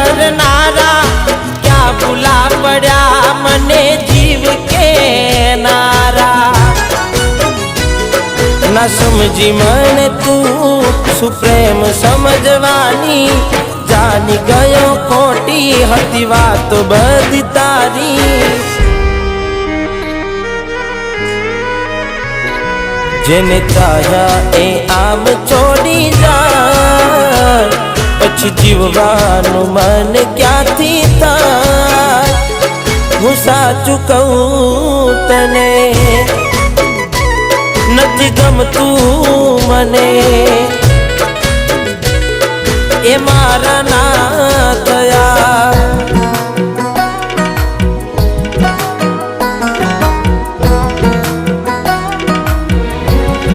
करनारा क्या भूला पड़ा मने जीव के नारा ना समझी मन तू सुप्रेम समझवानी जानी गयो खोटी हती वात बधी तारी जेने चाह्या ए आम छोड़ी जा पछी जीववानु मन क्यांथी थाय हूँ साचुं कहूं तने नथी गमतुं मने ए मारा ना थया।